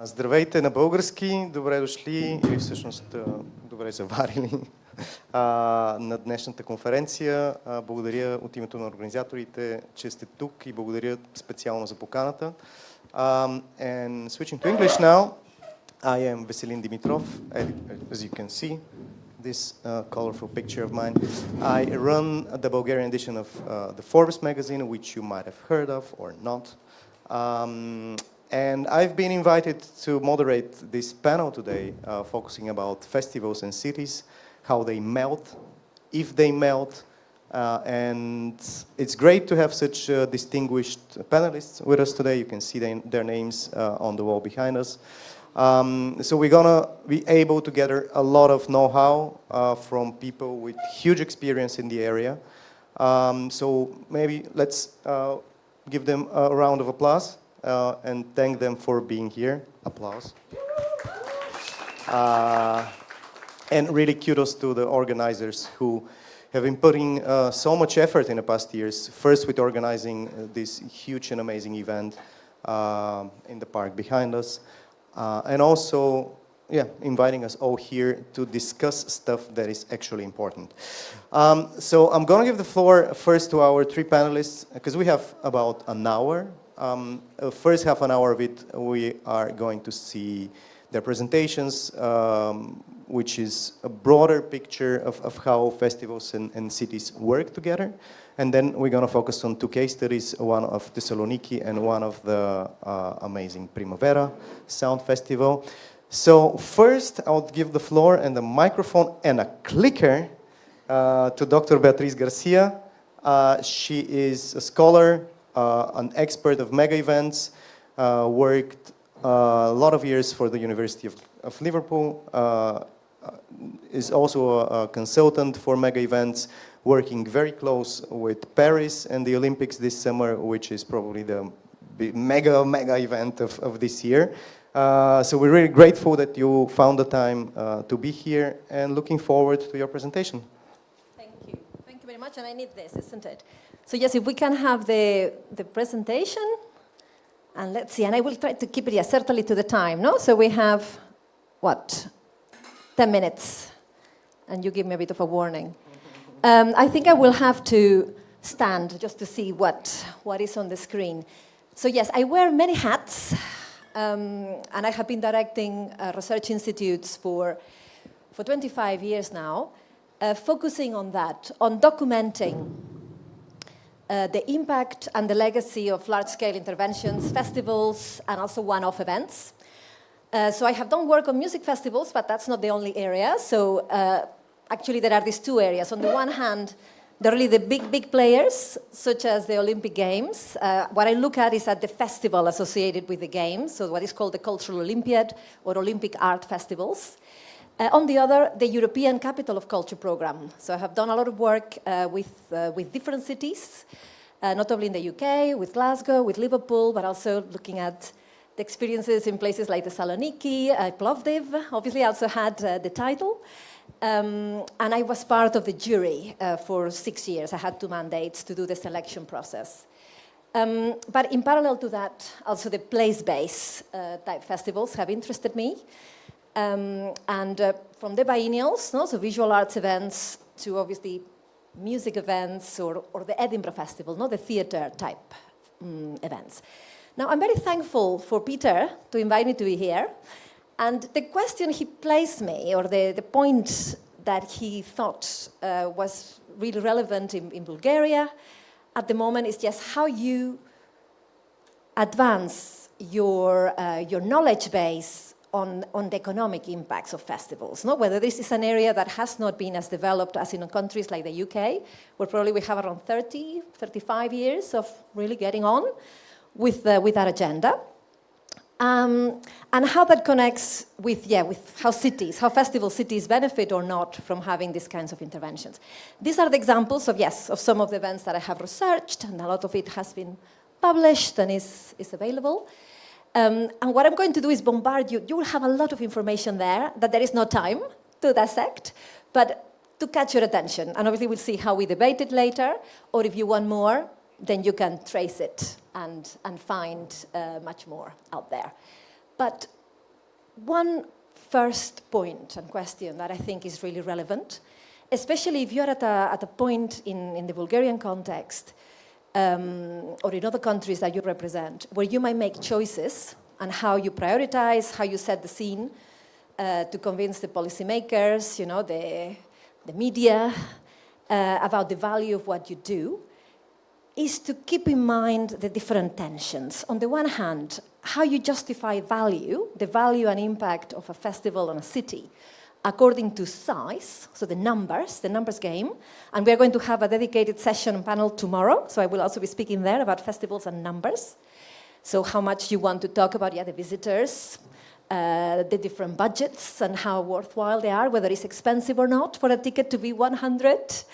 Здравейте на български, добре дошли или всъщност добре заварили на днешната конференция. Благодаря от името на организаторите, че сте тук и благодаря специално за поканата. And switching to English now, I am Veselin Dimitrov, as you can see. This colorful picture of mine. I run the Bulgarian edition of the Forbes magazine, which you might have heard of or not. And I've been invited to moderate this panel today, focusing about festivals and cities, how they melt, if they melt, and it's great to have such distinguished panelists with us today. You can see their names on the wall behind us. So we're gonna be able to gather a lot of know-how from people with huge experience in the area. So maybe let's give them a round of applause and thank them for being here. Applause. And really kudos to the organizers who have been putting so much effort in the past years, first with organizing this huge and amazing event in the park behind us. And also, inviting us all here to discuss stuff that is actually important. So I'm going to give the floor first to our three panelists, because we have about an hour. First half an hour of it, we are going to see their presentations, which is a broader picture of how festivals and cities work together. And then we're going to focus on two case studies, one of Thessaloniki and one of the amazing Primavera Sound Festival. So first, I'll give the floor and the microphone and a clicker to Dr. Beatriz Garcia. She is a scholar, an expert of mega events, worked a lot of years for the University of Liverpool, is also a consultant for mega events, working very close with Paris and the Olympics this summer, which is probably the mega event of this year. So we're really grateful that you found the time to be here and looking forward to your presentation. Thank you. Thank you very much. And I need this, isn't it? So yes, if we can have the presentation, and let's see, and I will try to keep it, certainly to the time, no? So we have, 10 minutes, and you give me a bit of a warning. I think I will have to stand just to see what is on the screen. So yes, I wear many hats, and I have been directing research institutes for 25 years now, focusing on that, on documenting the impact and the legacy of large-scale interventions, festivals, and also one-off events. So I have done work on music festivals, but that's not the only area. So actually there are these two areas. On the one hand, there are really the big players, such as the Olympic Games. What I look at is at the festival associated with the Games, so what is called the Cultural Olympiad or Olympic Art Festivals. On the other, the European Capital of Culture program. So I have done a lot of work with different cities, not only in the UK, with Glasgow, with Liverpool, but also looking at the experiences in places like Thessaloniki, Plovdiv. Obviously, I also had the title. And I was part of the jury for 6 years. I had 2 mandates to do the selection process. But in parallel to that, also the place-based type festivals have interested me. From the biennials, so visual arts events, to obviously music events or the Edinburgh Festival, the theatre type events. Now, I'm very thankful for Peter to invite me to be here. And the question he placed me, or the point that he thought was really relevant in Bulgaria at the moment, is just how you advance your knowledge base on the economic impacts of festivals. Whether this is an area that has not been as developed as in countries like the UK, where probably we have around 30, 35 years of really getting on with that agenda. And how that connects with how festival cities benefit or not from having these kinds of interventions. These are the examples of some of the events that I have researched, and a lot of it has been published and is available. And what I'm going to do is bombard you. You will have a lot of information there that there is no time to dissect, but to catch your attention. And obviously we'll see how we debate it later, or if you want more, then you can trace it and find much more out there. But one first point and question that I think is really relevant, especially if you're at a point in the Bulgarian context or in other countries that you represent, where you might make choices on how you prioritize, how you set the scene to convince the policymakers, the media, about the value of what you do, is to keep in mind the different tensions. On the one hand, how you justify value, the value and impact of a festival on a city, according to size, so the numbers game. And we're going to have a dedicated session panel tomorrow, so I will also be speaking there about festivals and numbers. So how much you want to talk about the visitors, the different budgets and how worthwhile they are, whether it's expensive or not for a ticket to be 100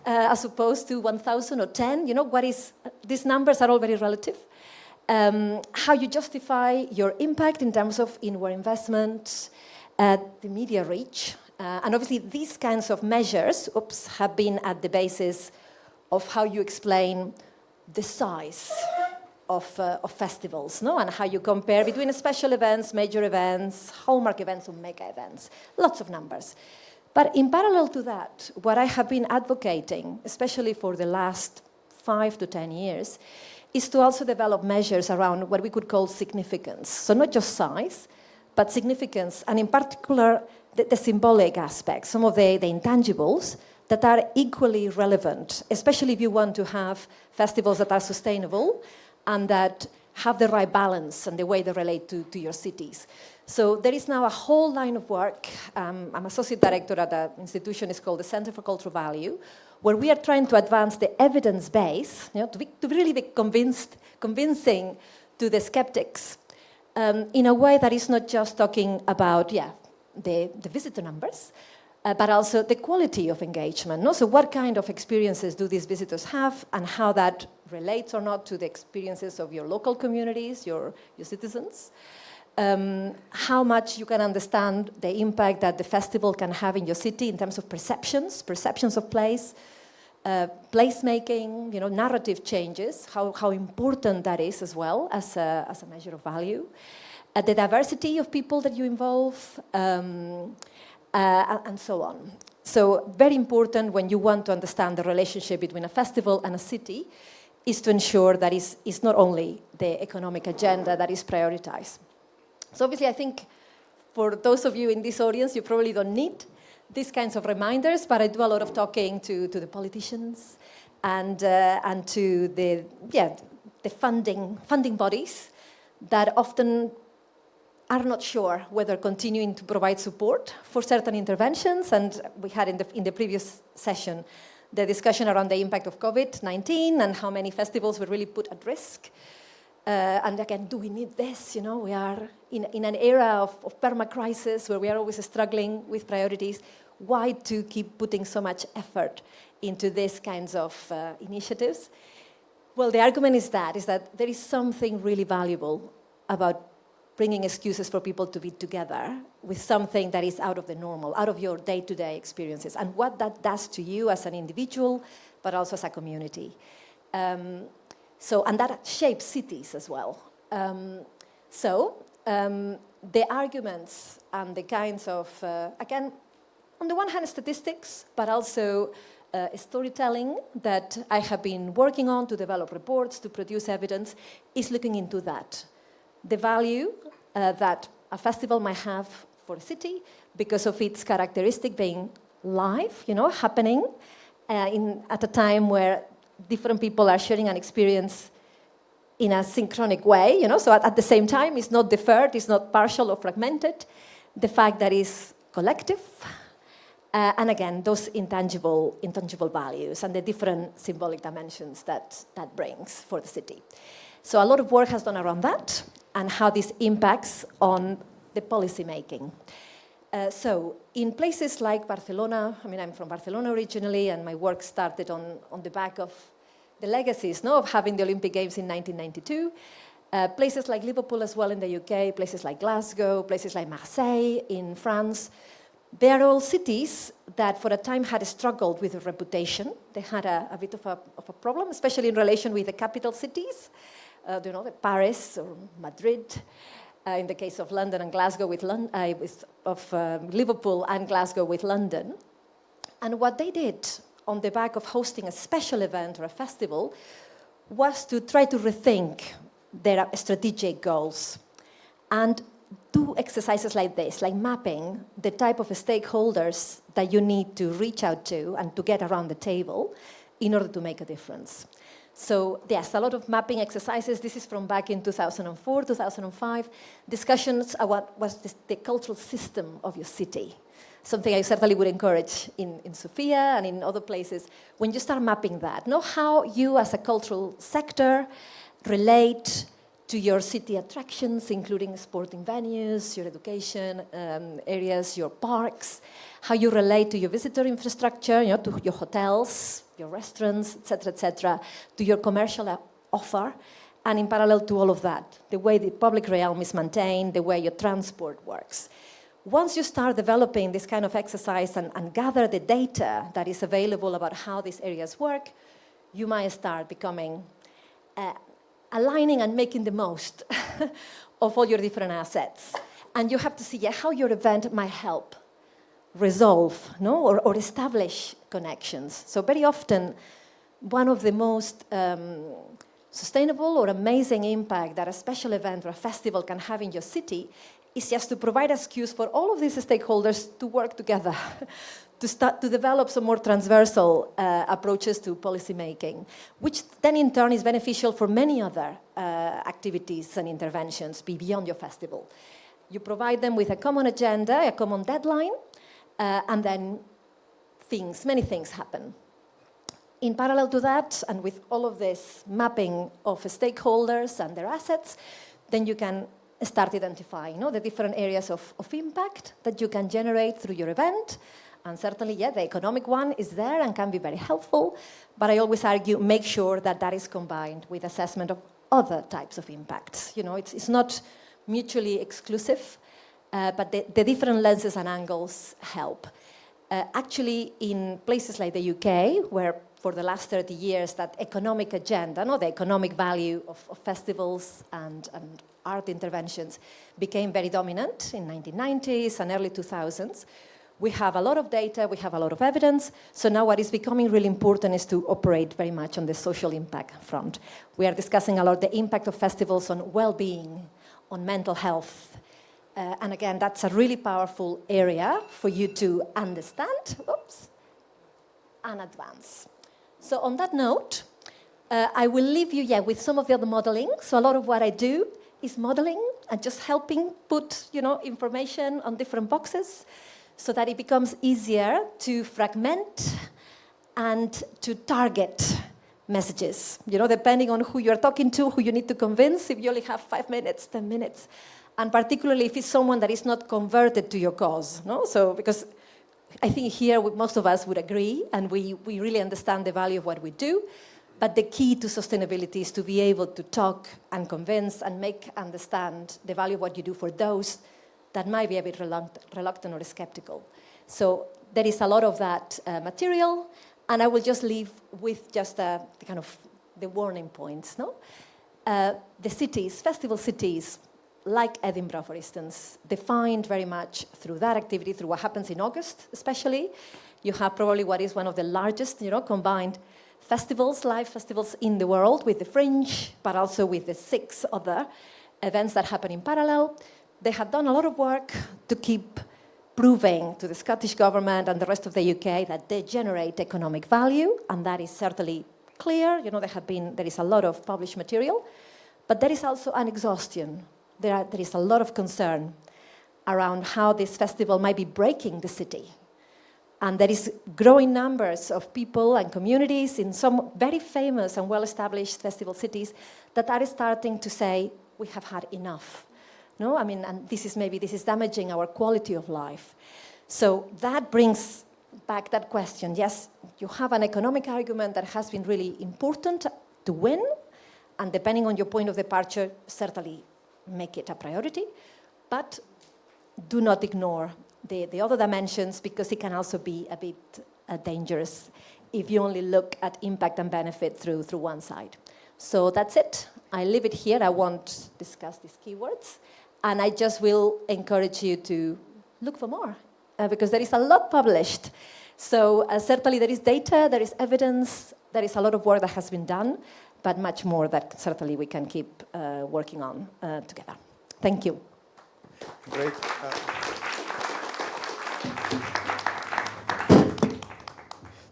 as opposed to 1,000 or 10. These numbers are all very relative. How you justify your impact in terms of inward investment, the media reach. And obviously these kinds of measures have been at the basis of how you explain the size of festivals, and how you compare between special events, major events, hallmark events, or mega events. Lots of numbers. But in parallel to that, what I have been advocating, especially for the last 5 to 10 years, is to also develop measures around what we could call significance. So not just size, but significance, and in particular, the symbolic aspects, some of the intangibles that are equally relevant, especially if you want to have festivals that are sustainable and that have the right balance and the way they relate to your cities. So there is now a whole line of work. I'm associate director at an institution, it's called the Center for Cultural Value, where we are trying to advance the evidence base, to really be convincing to the skeptics in a way that is not just talking about, the visitor numbers, but also the quality of engagement. So what kind of experiences do these visitors have, and how that relates or not to the experiences of your local communities, your citizens. How much you can understand the impact that the festival can have in your city in terms of perceptions of place, placemaking, narrative changes, how important that is as well as a measure of value. The diversity of people that you involve, and so on. So very important when you want to understand the relationship between a festival and a city is to ensure that it's not only the economic agenda that is prioritized. So obviously I think for those of you in this audience, you probably don't need these kinds of reminders, but I do a lot of talking to the politicians and to the funding bodies that often are not sure whether continuing to provide support for certain interventions. And we had in the previous session the discussion around the impact of COVID-19 and how many festivals were really put at risk. And again, do we need this? We are in an era of perma-crisis where we are always struggling with priorities. Why to keep putting so much effort into these kinds of initiatives? Well, the argument is that there is something really valuable about bringing excuses for people to be together with something that is out of the normal, out of your day-to-day experiences, and what that does to you as an individual, but also as a community. And that shapes cities as well. The arguments and the kinds of, again, on the one hand, statistics, but also storytelling that I have been working on to develop reports, to produce evidence, is looking into that. The value that a festival might have for a city because of its characteristic being live, happening at a time where different people are sharing an experience in a synchronic way, so at the same time, it's not deferred, it's not partial or fragmented. The fact that it's collective, and again, those intangible values and the different symbolic dimensions that brings for the city. So a lot of work has done around that and how this impacts on the policy making. So in places like Barcelona, I'm from Barcelona originally, and my work started on the back of the legacies of having the Olympic Games in 1992. Places like Liverpool as well in the UK, places like Glasgow, places like Marseille in France. They are all cities that for a time had struggled with a reputation. They had a bit of a problem, especially in relation with the capital cities, Paris or Madrid. in the case of London and Glasgow Liverpool and Glasgow with London. And what they did on the back of hosting a special event or a festival was to try to rethink their strategic goals and do exercises like this, like mapping the type of stakeholders that you need to reach out to and to get around the table in order to make a difference. So yes, a lot of mapping exercises. This is from back in 2004, 2005. Discussions about what's the cultural system of your city. Something I certainly would encourage in Sofia and in other places. When you start mapping that, know how you as a cultural sector relate to your city attractions, including sporting venues, your education areas, your parks, how you relate to your visitor infrastructure, to your hotels, your restaurants, etc., to your commercial offer, and in parallel to all of that, the way the public realm is maintained, the way your transport works. Once you start developing this kind of exercise and gather the data that is available about how these areas work, you might start becoming aligning and making the most of all your different assets. And you have to see how your event might help resolve or establish connections. So very often, one of the most sustainable or amazing impact that a special event or a festival can have in your city is just to provide excuse for all of these stakeholders to work together, to start to develop some more transversal approaches to policy making, which then in turn is beneficial for many other activities and interventions beyond your festival. You provide them with a common agenda, a common deadline, and then many things happen. In parallel to that, and with all of this mapping of stakeholders and their assets, then you can start identifying the different areas of impact that you can generate through your event. And certainly, the economic one is there and can be very helpful. But I always argue, make sure that that is combined with assessment of other types of impacts. It's not mutually exclusive, but the different lenses and angles help. Actually, in places like the UK, where for the last 30 years that economic agenda, the economic value of festivals and art interventions became very dominant in 1990s and early 2000s. We have a lot of data, we have a lot of evidence, so now what is becoming really important is to operate very much on the social impact front. We are discussing a lot the impact of festivals on well-being, on mental health, and again, that's a really powerful area for you to understand, and advance. So on that note, I will leave you with some of the other modeling. So a lot of what I do is modeling and just helping put information on different boxes so that it becomes easier to fragment and to target messages, depending on who you're talking to, who you need to convince, if you only have 5 minutes, 10 minutes, and particularly if it's someone that is not converted to your cause. So because I think here most of us would agree, and we really understand the value of what we do, but the key to sustainability is to be able to talk and convince and make understand the value of what you do for those that might be a bit reluctant or skeptical. So there is a lot of that material, and I will just leave with just the warning points. The cities, festival cities, like Edinburgh, for instance, defined very much through that activity, through what happens in August especially. You have probably what is one of the largest combined festivals, live festivals in the world, with the Fringe, but also with the 6 other events that happen in parallel. They have done a lot of work to keep proving to the Scottish government and the rest of the UK that they generate economic value, and that is certainly clear. There is a lot of published material, but there is also an exhaustion. There is a lot of concern around how this festival might be breaking the city. And there is growing numbers of people and communities in some very famous and well-established festival cities that are starting to say, we have had enough. And this is damaging our quality of life. So that brings back that question. Yes, you have an economic argument that has been really important to win, and depending on your point of departure, certainly make it a priority, but do not ignore the other dimensions, because it can also be a bit dangerous if you only look at impact and benefit through one side. So that's it. I leave it here. I won't discuss these keywords. And I just will encourage you to look for more, because there is a lot published. So certainly there is data, there is evidence, there is a lot of work that has been done, but much more that certainly we can keep working on together. Thank you. Great.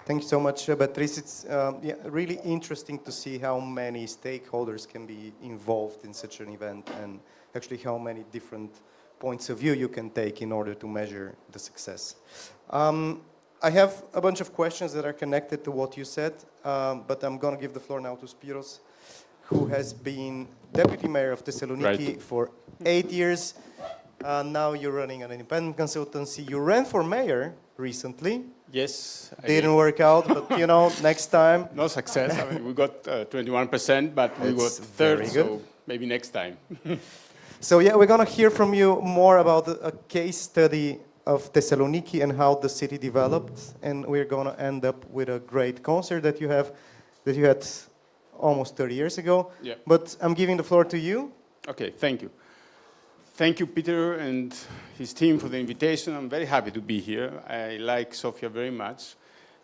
Thank you so much, Beatriz. It's really interesting to see how many stakeholders can be involved in such an event, and actually how many different points of view you can take in order to measure the success. I have a bunch of questions that are connected to what you said, but I'm going to give the floor now to Spiros, who has been deputy mayor of Thessaloniki for 8 years. Now you're running an independent consultancy. You ran for mayor recently. Yes. Didn't work out, but you know, next time. No success. I mean, we got 21%, but we got third, so maybe next time. So yeah, we're going to hear from you more about a case study of Thessaloniki and how the city developed, and we're going to end up with a great concert that you had almost 30 years ago. Yeah. But I'm giving the floor to you. Okay, thank you. Thank you, Peter, and his team for the invitation. I'm very happy to be here. I like Sofia very much,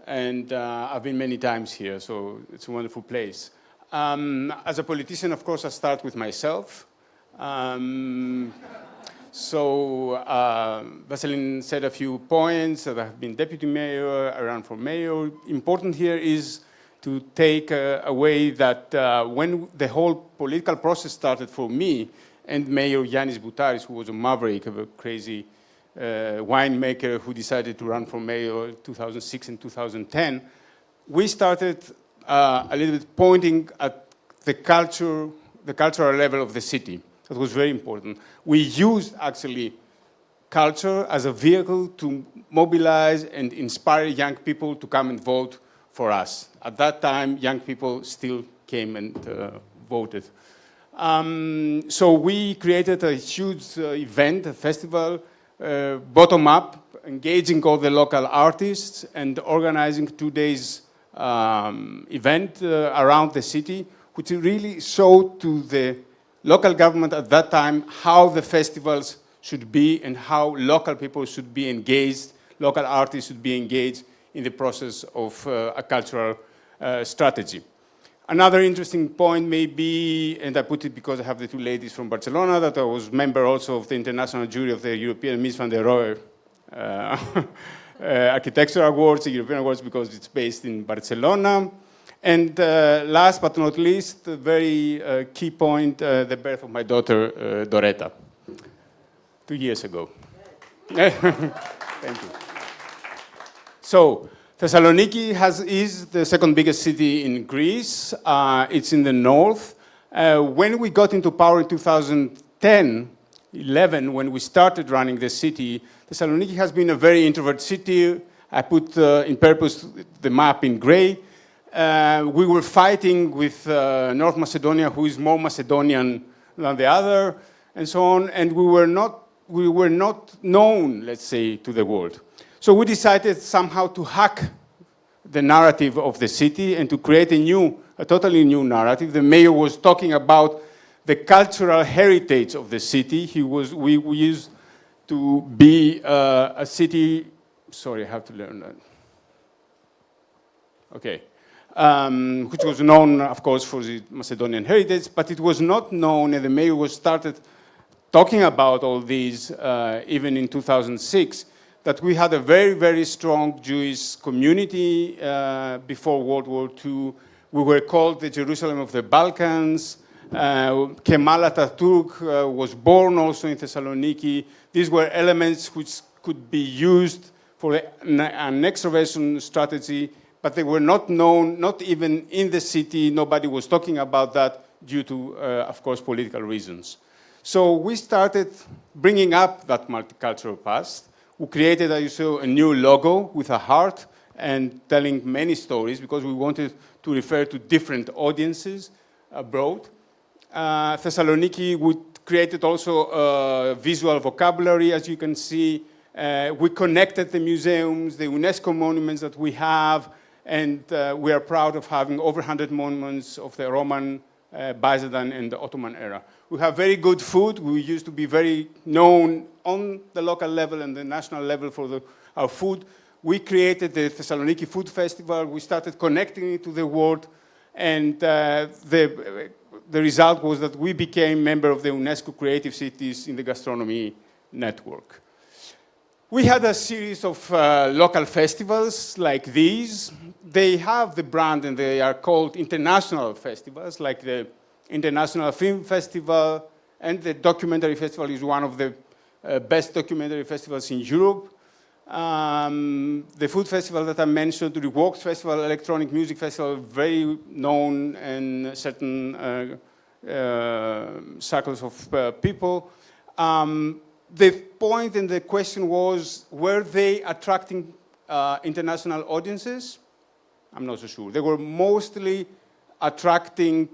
and I've been many times here, so it's a wonderful place. As a politician, of course, I start with myself. Veselin said a few points that I have been deputy mayor, I ran for mayor. Important here is to take away that when the whole political process started for me, and Mayor Yannis Boutaris, who was a maverick, of a crazy winemaker who decided to run for mayor in 2006 and 2010, we started a little bit pointing at the cultural level of the city. That was very important. We used, actually, culture as a vehicle to mobilize and inspire young people to come and vote for us. At that time, young people still came and voted. So we created a huge event, a festival, bottom-up, engaging all the local artists and organizing 2 days event around the city, which really showed to the local government at that time how the festivals should be and how local people should be engaged, local artists should be engaged in the process of a cultural strategy. Another interesting point may be, and I put it because I have the two ladies from Barcelona, that I was member also of the international jury of the European Mies van der Rohe Architecture Awards, the European Awards, because it's based in Barcelona. And last but not least, a very key point, the birth of my daughter, Doretta, 2 years ago. Thank you. So, Thessaloniki is the second biggest city in Greece. It's in the north. When we got into power in 2010, 11, when we started running the city, Thessaloniki has been a very introvert city. I put in purpose the map in gray. We were fighting with North Macedonia, who is more Macedonian than the other, and so on. And we were not known, let's say, to the world. So we decided somehow to hack the narrative of the city and to create a totally new narrative. The mayor was talking about the cultural heritage of the city. We used to be a city. Sorry, I have to learn that. Okay. Which was known, of course, for the Macedonian heritage, but it was not known, and the mayor started talking about all these even in 2006, that we had a very, very strong Jewish community before World War II. We were called the Jerusalem of the Balkans. Kemal Atatürk was born also in Thessaloniki. These were elements which could be used for an extroversion strategy, but they were not known, not even in the city. Nobody was talking about that due to, of course, political reasons. So we started bringing up that multicultural past. We created, as you saw, a new logo with a heart and telling many stories because we wanted to refer to different audiences abroad. Thessaloniki, we created also a visual vocabulary, as you can see. We connected the museums, the UNESCO monuments that we have, and we are proud of having over 100 monuments of the Roman Byzantine and the Ottoman era. We have very good food. We used to be very known on the local level and the national level for our food. We created the Thessaloniki Food Festival. We started connecting it to the world. And the result was that we became member of the UNESCO Creative Cities in the Gastronomy Network. We had a series of local festivals like these. They have the brand and they are called international festivals, like the International Film Festival, and the Documentary Festival is one of the best documentary festivals in Europe. The food festival that I mentioned, the Works Festival, Electronic Music Festival, very known in certain circles of people. The point and the question was, were they attracting international audiences? I'm not so sure. They were mostly attracting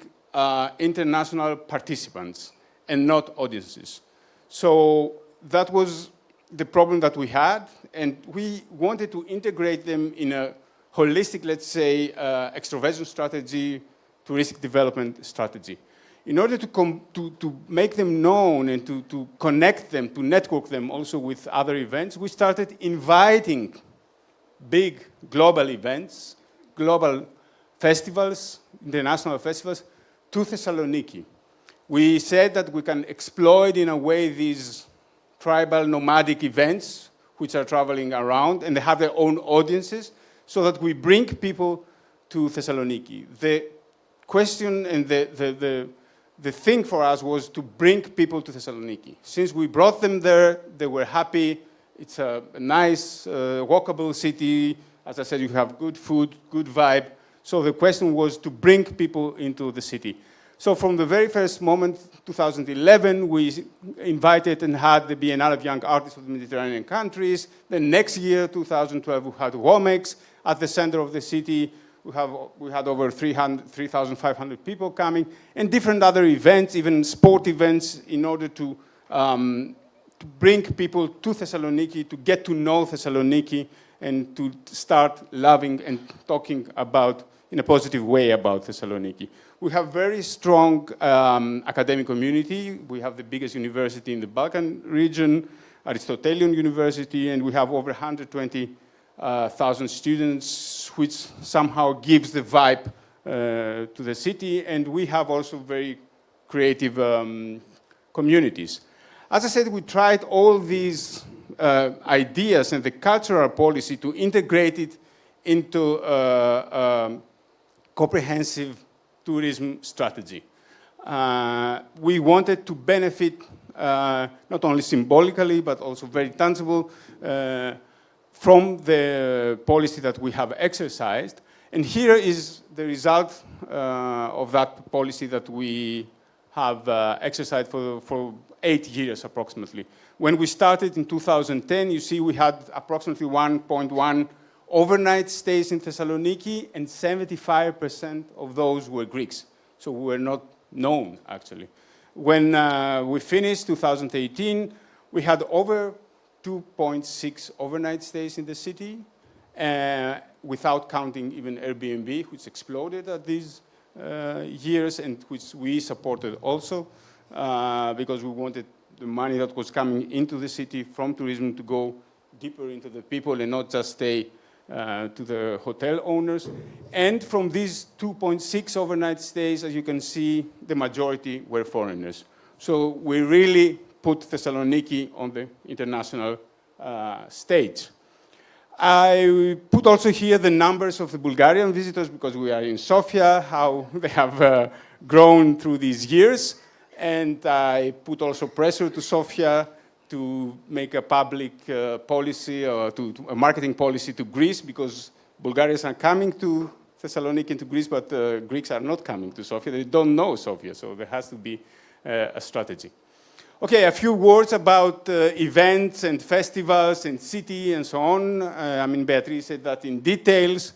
international participants and not audiences. So that was the problem that we had, and we wanted to integrate them in a holistic, let's say, extroversion strategy, touristic development strategy. In order to make them known and to connect them, to network them also with other events, we started inviting big global events, global festivals, international festivals, to Thessaloniki. We said that we can exploit in a way these tribal nomadic events which are traveling around and they have their own audiences so that we bring people to Thessaloniki. The question and the thing for us was to bring people to Thessaloniki. Since we brought them there, they were happy. It's a nice, walkable city. As I said, you have good food, good vibe. So the question was to bring people into the city. So from the very first moment, 2011, we invited and had the Biennale of Young Artists of the Mediterranean countries. The next year, 2012, we had WOMEX at the center of the city. We had over 3,500 people coming, and different other events, even sport events, in order to bring people to Thessaloniki, to get to know Thessaloniki, and to start loving and talking about, in a positive way, about Thessaloniki. We have very strong academic community. We have the biggest university in the Balkan region, Aristotelian University, and we have over 120,000 students, which somehow gives the vibe to the city, and we have also very creative communities. As I said, we tried all these ideas and the cultural policy to integrate it into a comprehensive tourism strategy. We wanted to benefit not only symbolically, but also very tangible from the policy that we have exercised. And here is the result of that policy that we have exercised for 8 years approximately. When we started in 2010, you see we had approximately 1.1 overnight stays in Thessaloniki, and 75% of those were Greeks. So we were not known, actually. When we finished 2018, we had over 2.6 overnight stays in the city, without counting even Airbnb, which exploded at these years, and which we supported also, because we wanted the money that was coming into the city from tourism to go deeper into the people and not just stay to the hotel owners. And from these 2.6 overnight stays, as you can see, the majority were foreigners. So we really put Thessaloniki on the international stage. I put also here the numbers of the Bulgarian visitors, because we are in Sofia, how they have grown through these years. And I put also pressure to Sofia to make a public policy or to a marketing policy to Greece, because Bulgarians are coming to Thessaloniki and to Greece, but Greeks are not coming to Sofia. They don't know Sofia, so there has to be a strategy. Okay, a few words about events and festivals and city and so on. I mean, Beatriz said that in details.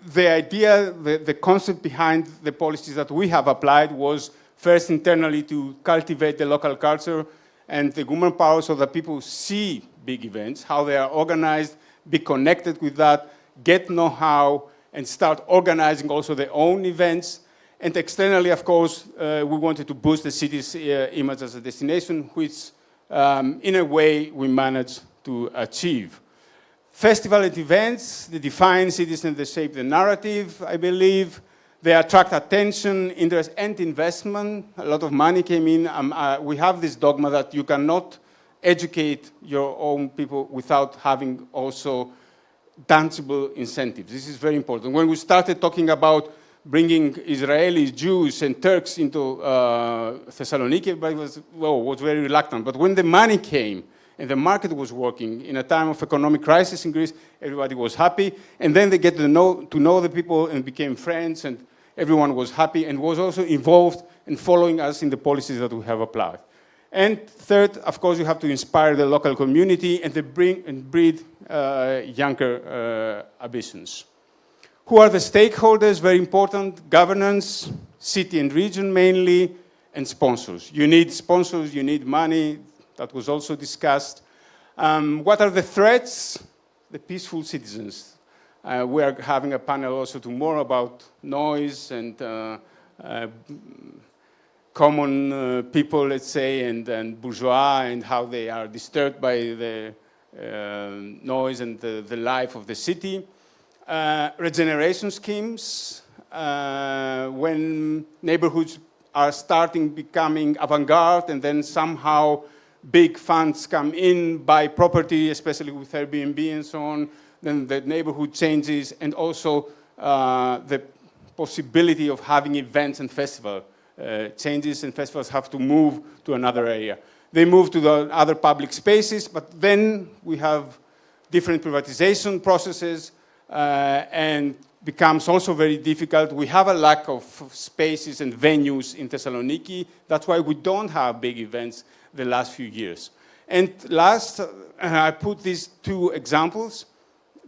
The idea, the concept behind the policies that we have applied was first internally to cultivate the local culture and the woman power so that people see big events, how they are organized, be connected with that, get know-how, and start organizing also their own events. And externally, of course, we wanted to boost the city's image as a destination, which in a way we managed to achieve. Festival and events, they define cities and they shape the narrative, I believe. They attract attention, interest, and investment. A lot of money came in. We have this dogma that you cannot educate your own people without having also tangible incentives. This is very important. When we started talking about bringing Israelis, Jews, and Turks into Thessaloniki, everybody was very reluctant. But when the money came and the market was working in a time of economic crisis in Greece, everybody was happy. And then they get to know the people and became friends, and everyone was happy and was also involved in following us in the policies that we have applied. And third, of course, you have to inspire the local community and to bring and breed younger ambitions. Who are the stakeholders? Very important. Governance, city and region mainly, and sponsors. You need sponsors, you need money. That was also discussed. What are the threats? The peaceful citizens. We are having a panel also tomorrow about noise and common people, let's say, and bourgeois, and how they are disturbed by the noise and the life of the city. Regeneration schemes, when neighborhoods are becoming avant-garde, and then somehow big funds come in, buy property, especially with Airbnb and so on, then the neighborhood changes, and also the possibility of having events and festivals changes, and festivals have to move to another area. They move to the other public spaces, but then we have different privatization processes, and becomes also very difficult. We have a lack of spaces and venues in Thessaloniki. That's why we don't have big events the last few years. And last, I put these two examples.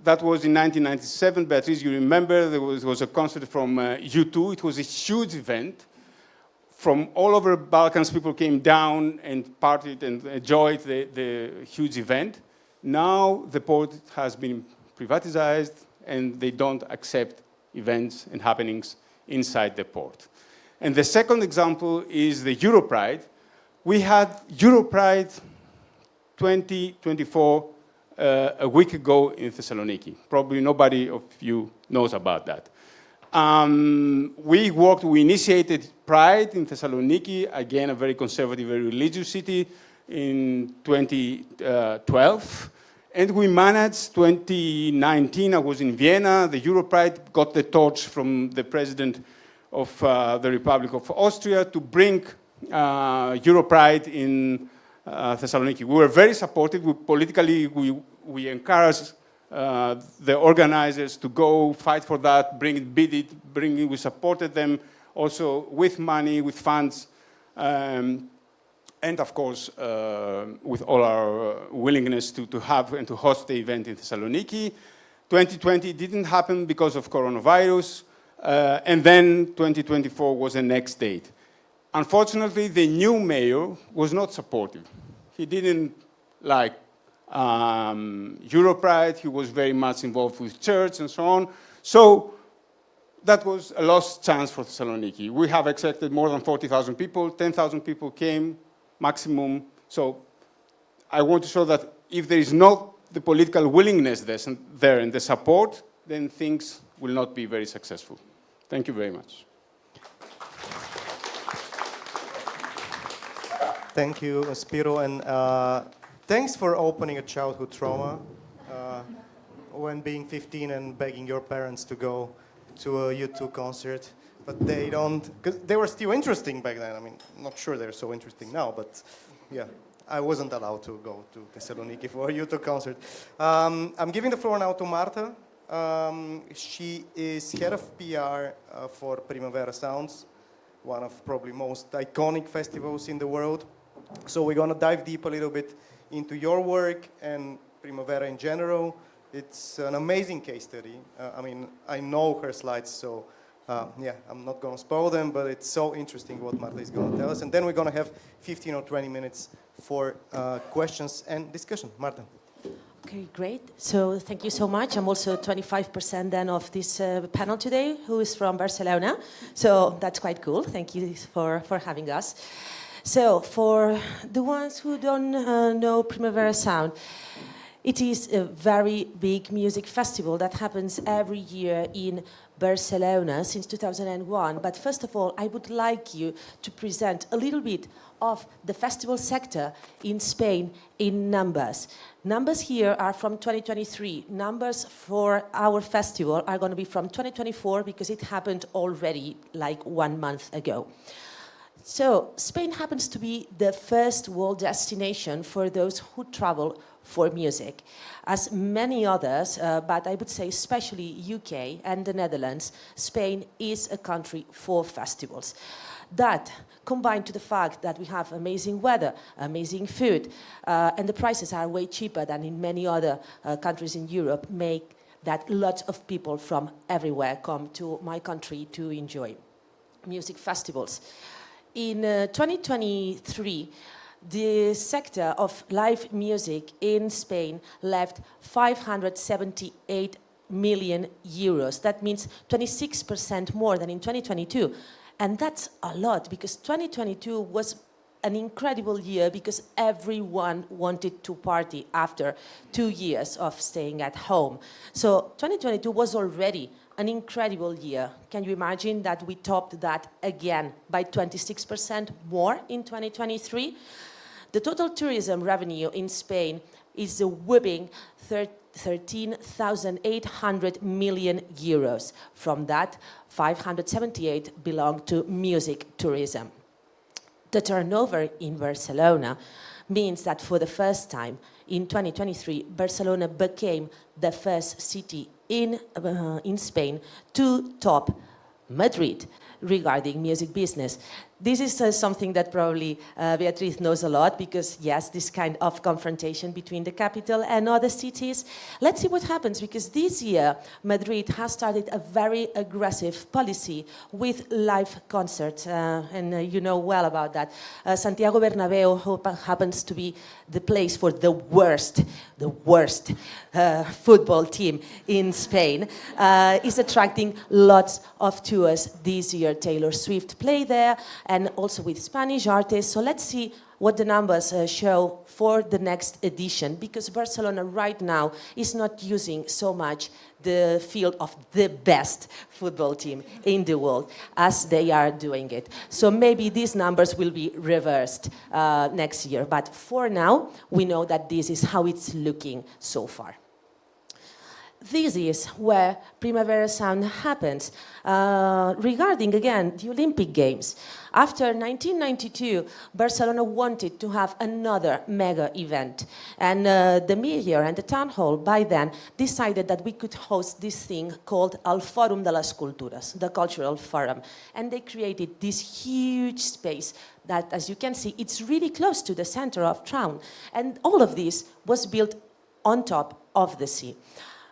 That was in 1997. Beatriz, you remember, there was a concert from U2. It was a huge event. From all over Balkans, people came down and partied and enjoyed the huge event. Now the port has been privatized, and they don't accept events and happenings inside the port. And the second example is the Europride. We had Europride 2024 a week ago in Thessaloniki. Probably nobody of you knows about that. We initiated Pride in Thessaloniki, again, a very conservative, very religious city, in 2012. And we managed, 2019, I was in Vienna, the Europride got the torch from the president of the Republic of Austria to bring Europride in Thessaloniki. We were very supportive. Politically, we encouraged the organizers to go fight for that, bid it. We supported them also with money, with funds, and of course, with all our willingness to have and to host the event in Thessaloniki. 2020 didn't happen because of coronavirus, and then 2024 was the next date. Unfortunately, the new mayor was not supportive. He didn't like Europride. He was very much involved with church and so on. So that was a lost chance for Thessaloniki. We have accepted more than 40,000 people. 10,000 people came maximum. So I want to show that if there is not the political willingness there and the support, then things will not be very successful. Thank you very much. Thank you, Spiro, and thanks for opening a childhood trauma when being 15 and begging your parents to go to a U2 concert. But they don't, because they were still interesting back then. I mean, I'm not sure they're so interesting now, but yeah, I wasn't allowed to go to Thessaloniki for a U2 concert. I'm giving the floor now to Marta. She is head of PR for Primavera Sounds, one of probably most iconic festivals in the world. So we're going to dive deep a little bit into your work and Primavera in general. It's an amazing case study. I mean, I know her slides, so yeah, I'm not going to spoil them, but it's so interesting what Marta is going to tell us. And then we're going to have 15 or 20 minutes for questions and discussion. Marta. Okay. Okay, great. So thank you so much. I'm also 25% then of this panel today, who is from Barcelona. So that's quite cool. Thank you for having us. So for the ones who don't know Primavera Sound, it is a very big music festival that happens every year in Barcelona since 2001. But first of all, I would like you to present a little bit of the festival sector in Spain in numbers. Numbers here are from 2023. Numbers for our festival are going to be from 2024 because it happened already like 1 month ago. So Spain happens to be the first world destination for those who travel for music. As many others, but I would say especially UK and the Netherlands, Spain is a country for festivals. That, combined to the fact that we have amazing weather, amazing food, and the prices are way cheaper than in many other countries in Europe, make that lots of people from everywhere come to my country to enjoy music festivals. In 2023, the sector of live music in Spain left 578 million euros. That means 26% more than in 2022. And that's a lot because 2022 was an incredible year because everyone wanted to party after 2 years of staying at home. So 2022 was already an incredible year. Can you imagine that we topped that again by 26% more in 2023? The total tourism revenue in Spain is a whopping 13,800 million euros. From that, 578 belong to music tourism. The turnover in Barcelona means that for the first time in 2023, Barcelona became the first city in Spain to top Madrid regarding music business. This is something that probably Beatriz knows a lot because, yes, this kind of confrontation between the capital and other cities. Let's see what happens because this year Madrid has started a very aggressive policy with live concerts and you know well about that. Santiago Bernabéu, who happens to be the place for the worst football team in Spain, is attracting lots of tours this year. Taylor Swift played there and also with Spanish artists. So let's see what the numbers show for the next edition because Barcelona right now is not using so much the field of the best football team in the world as they are doing it. So maybe these numbers will be reversed next year. But for now, we know that this is how it's looking so far. This is where Primavera Sound happens. Regarding, again, the Olympic Games. After 1992, Barcelona wanted to have another mega event. And the mayor and the town hall by then decided that we could host this thing called El Fòrum de les Cultures, the Cultural Forum. And they created this huge space that, as you can see, it's really close to the center of town. And all of this was built on top of the sea.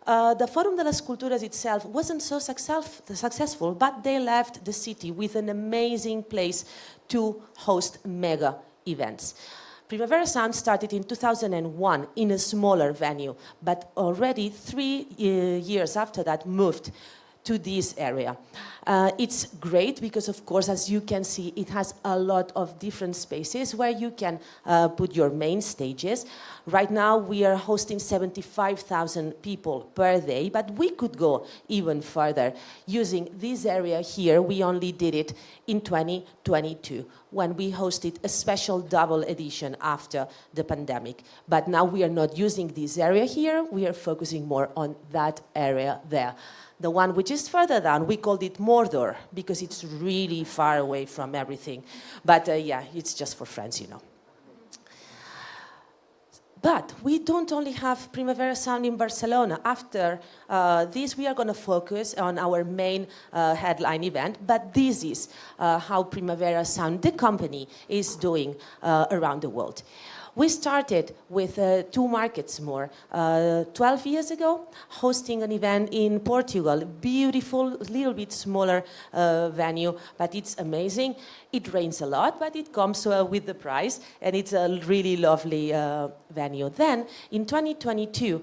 The Fòrum de les Cultures itself wasn't so successful, but they left the city with an amazing place to host mega events. Primavera Sound started in 2001 in a smaller venue, but already 3 years after that moved to this area. It's great because, of course, as you can see, it has a lot of different spaces where you can put your main stages. Right now, we are hosting 75,000 people per day, but we could go even further. Using this area here, we only did it in 2022, when we hosted a special double edition after the pandemic. But now we are not using this area here, we are focusing more on that area there. The one which is further down, we called it Mordor, because it's really far away from everything. But yeah, it's just for friends, you know. But we don't only have Primavera Sound in Barcelona. After this, we are going to focus on our main headline event. But this is how Primavera Sound, the company, is doing around the world. We started with 2 markets more. 12 years ago, hosting an event in Portugal, beautiful, little bit smaller venue, but it's amazing. It rains a lot, but it comes with the price, and it's a really lovely venue. Then, in 2022,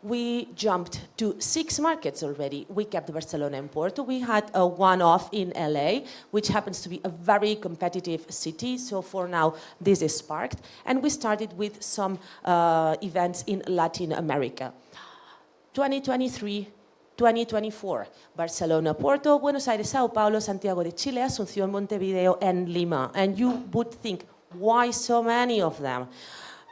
we jumped to 6 markets already. We kept Barcelona and Porto. We had a one-off in LA, which happens to be a very competitive city. So for now, this is sparked. And we started with some events in Latin America. 2023, 2024, Barcelona, Porto, Buenos Aires, Sao Paulo, Santiago de Chile, Asunción, Montevideo, and Lima. And you would think, why so many of them?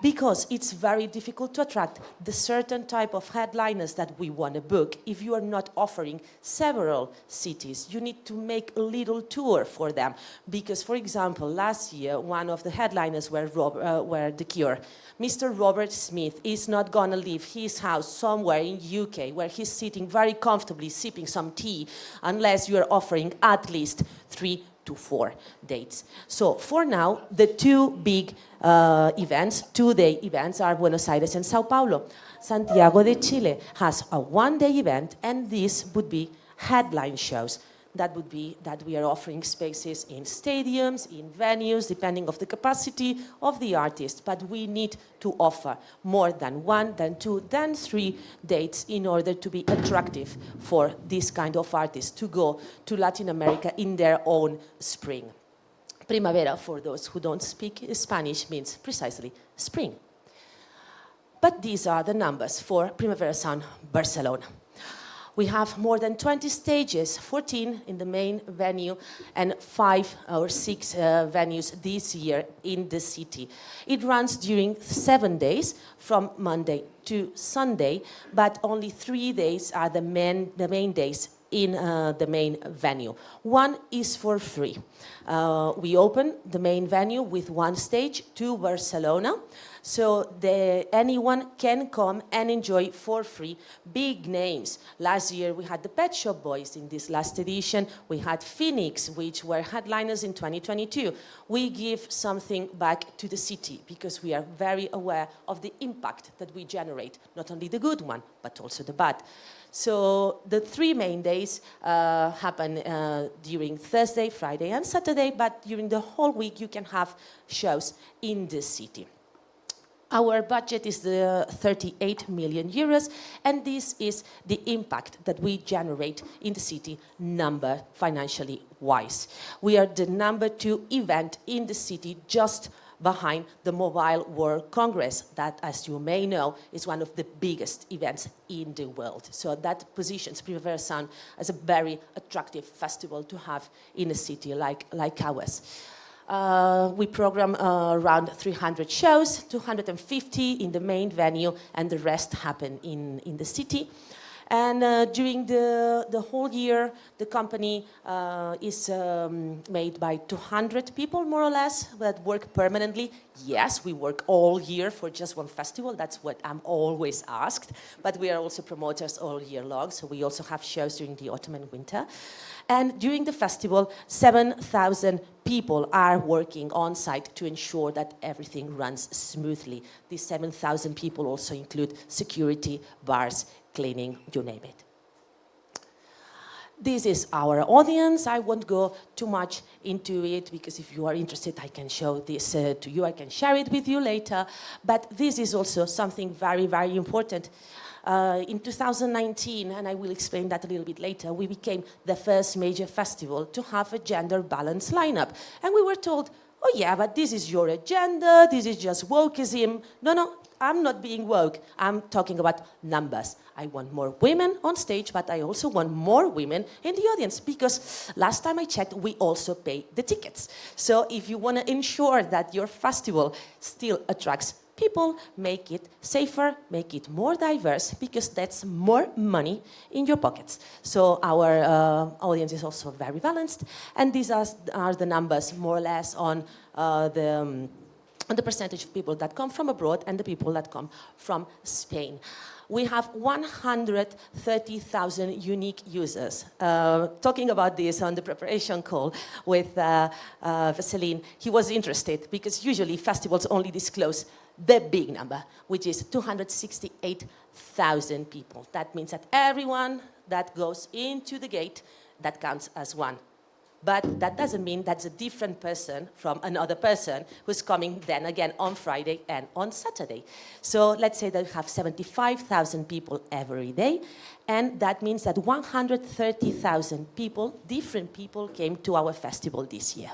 Because it's very difficult to attract the certain type of headliners that we want to book if you are not offering several cities. You need to make a little tour for them. Because, for example, last year, one of the headliners were The Cure. Mr. Robert Smith is not going to leave his house somewhere in UK where he's sitting very comfortably sipping some tea unless you are offering at least 3 to 4 dates. So for now, the 2 big events, 2-day events, are Buenos Aires and Sao Paulo. Santiago de Chile has a 1-day event, and this would be headline shows. That would be that we are offering spaces in stadiums, in venues, depending on the capacity of the artist. But we need to offer more than 1, than 2, than 3 dates in order to be attractive for this kind of artists to go to Latin America in their own spring. Primavera, for those who don't speak Spanish, means precisely spring. But these are the numbers for Primavera Sound Barcelona. We have more than 20 stages, 14 in the main venue and 5 or 6 venues this year in the city. It runs during 7 days from Monday to Sunday, but only 3 days are the main days in the main venue. 1 is for free. We open the main venue with 1 stage to Barcelona, so anyone can come and enjoy for free big names. Last year we had the Pet Shop Boys. In this last edition we had Phoenix, which were headliners in 2022. We give something back to the city because we are very aware of the impact that we generate, not only the good one, but also the bad. So the 3 main days happen during Thursday, Friday, and Saturday, but during the whole week you can have shows in the city. Our budget is 38 million euros, and this is the impact that we generate in the city financially wise. We are the number 2 event in the city, just behind the Mobile World Congress, that, as you may know, is one of the biggest events in the world. So that positions Primavera Sound as a very attractive festival to have in a city like ours. We program around 300 shows, 250 in the main venue, and the rest happen in the city. And during the whole year, the company is made by 200 people, more or less, that work permanently. Yes, we work all year for just one festival. That's what I'm always asked. But we are also promoters all year long, so we also have shows during the autumn and winter. And during the festival, 7,000 people are working on site to ensure that everything runs smoothly. These 7,000 people also include security, bars, cleaning, you name it. This is our audience. I won't go too much into it because if you are interested, I can show this to you. I can share it with you later. But this is also something very, very important. In 2019, and I will explain that a little bit later, we became the first major festival to have a gender-balanced lineup. And we were told, oh yeah, but this is your agenda, this is just wokeism. No, I'm not being woke. I'm talking about numbers. I want more women on stage, but I also want more women in the audience because last time I checked, we also pay the tickets. So if you want to ensure that your festival still attracts people, make it safer, make it more diverse, because that's more money in your pockets. So our audience is also very balanced, and these are the numbers more or less on on the percentage of people that come from abroad and the people that come from Spain. We have 130,000 unique users. Talking about this on the preparation call with Veselin, he was interested because usually festivals only disclose the big number, which is 268,000 people. That means that everyone that goes into the gate, that counts as one. But that doesn't mean that's a different person from another person who's coming then again on Friday and on Saturday. So let's say that we have 75,000 people every day, and that means that 130,000 people, different people, came to our festival this year.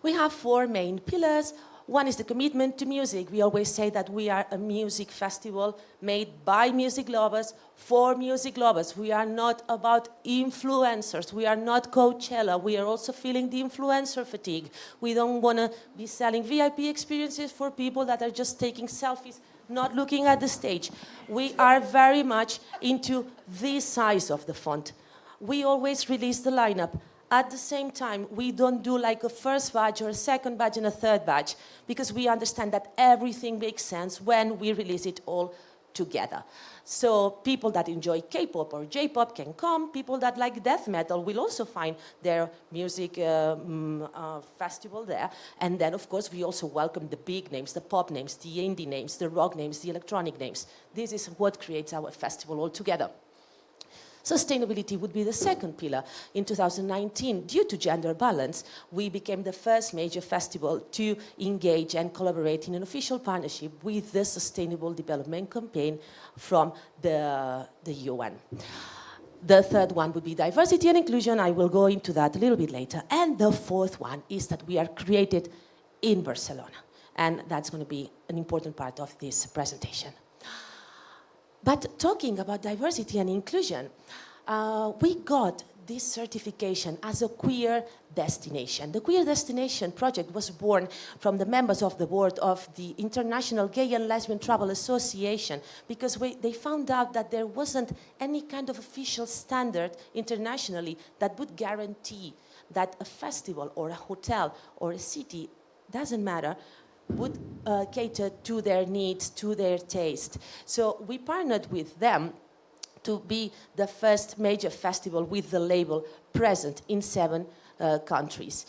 We have 4 main pillars. One is the commitment to music. We always say that we are a music festival made by music lovers for music lovers. We are not about influencers. We are not Coachella. We are also feeling the influencer fatigue. We don't want to be selling VIP experiences for people that are just taking selfies, not looking at the stage. We are very much into this size of the font. We always release the lineup. At the same time, we don't do like a first batch or a second batch and a third batch because we understand that everything makes sense when we release it all together. So people that enjoy K-pop or J-pop can come. People that like death metal will also find their music festival there. And then, of course, we also welcome the big names, the pop names, the indie names, the rock names, the electronic names. This is what creates our festival all together. Sustainability would be the second pillar. In 2019, due to gender balance, we became the first major festival to engage and collaborate in an official partnership with the Sustainable Development Campaign from the UN. The third one would be diversity and inclusion. I will go into that a little bit later. And the fourth one is that we are created in Barcelona. And that's going to be an important part of this presentation. But talking about diversity and inclusion, we got this certification as a queer destination. The Queer Destination project was born from the members of the board of the International Gay and Lesbian Travel Association because they found out that there wasn't any kind of official standard internationally that would guarantee that a festival or a hotel or a city, doesn't matter, would cater to their needs, to their taste. So we partnered with them to be the first major festival with the label present in 7 countries.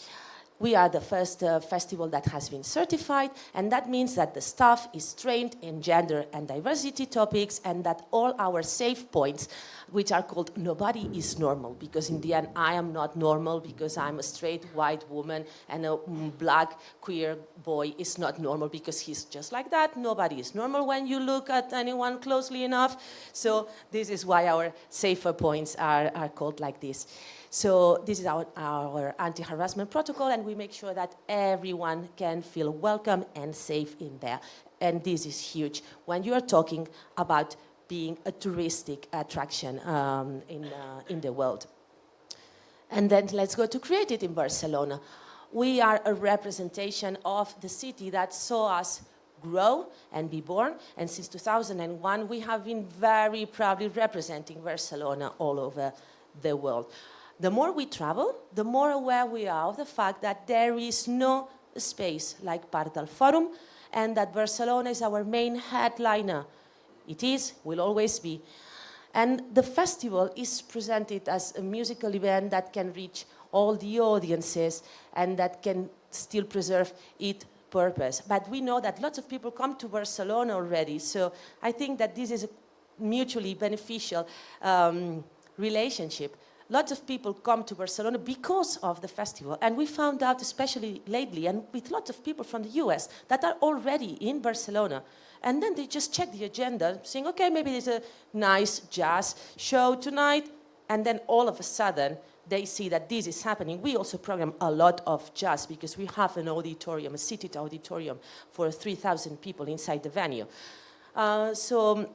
We are the first festival that has been certified, and that means that the staff is trained in gender and diversity topics, and that all our safe points, which are called nobody is normal, because in the end I am not normal because I'm a straight white woman, and a black queer boy is not normal because he's just like that. Nobody is normal when you look at anyone closely enough. So this is why our safer points are called like this. So this is our anti-harassment protocol, and we make sure that everyone can feel welcome and safe in there. And this is huge when you are talking about being a touristic attraction in the world. And then let's go to Create It in Barcelona. We are a representation of the city that saw us grow and be born. And since 2001, we have been very proudly representing Barcelona all over the world. The more we travel, the more aware we are of the fact that there is no space like Part del Forum, and that Barcelona is our main headliner. It is, will always be. And the festival is presented as a musical event that can reach all the audiences and that can still preserve its purpose. But we know that lots of people come to Barcelona already, so I think that this is a mutually beneficial relationship. Lots of people come to Barcelona because of the festival. And we found out, especially lately, and with lots of people from the US that are already in Barcelona. And then they just check the agenda, saying, okay, maybe there's a nice jazz show tonight. And then all of a sudden, they see that this is happening. We also program a lot of jazz because we have an auditorium, a seated auditorium for 3,000 people inside the venue. So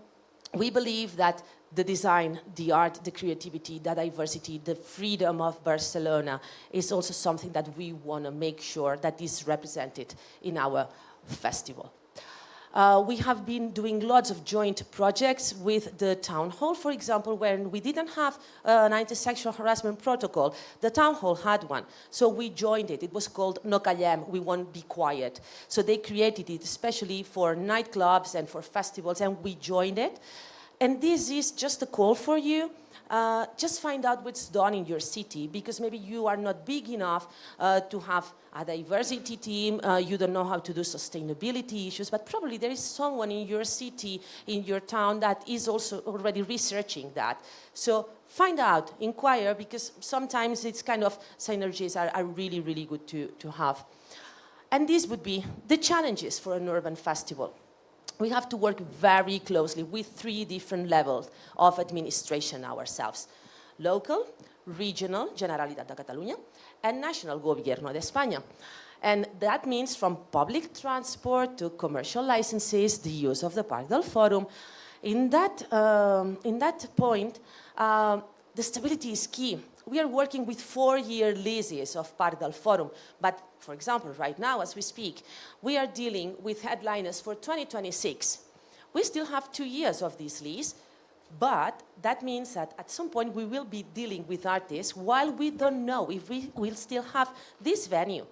we believe that the design, the art, the creativity, the diversity, the freedom of Barcelona is also something that we want to make sure that is represented in our festival. We have been doing lots of joint projects with the town hall, for example, when we didn't have an anti-sexual harassment protocol. The town hall had one, so we joined it. It was called No Callem, we won't be quiet. So they created it especially for nightclubs and for festivals, and we joined it. And this is just a call for you. Just find out what's done in your city, because maybe you are not big enough to have a diversity team, you don't know how to do sustainability issues, but probably there is someone in your city, in your town, that is also already researching that. So find out, inquire, because sometimes it's kind of synergies are really, really good to have. And these would be the challenges for an urban festival. We have to work very closely with 3 different levels of administration ourselves. Local, regional, Generalitat de Catalunya, and national, Gobierno de España. And that means from public transport to commercial licenses, the use of the Parc del Fòrum. In that point, the stability is key. We are working with 4-year leases of Parc del Fòrum, but for example, right now as we speak, we are dealing with headliners for 2026. We still have 2 years of this lease, but that means that at some point we will be dealing with artists while we don't know if we will still have this venue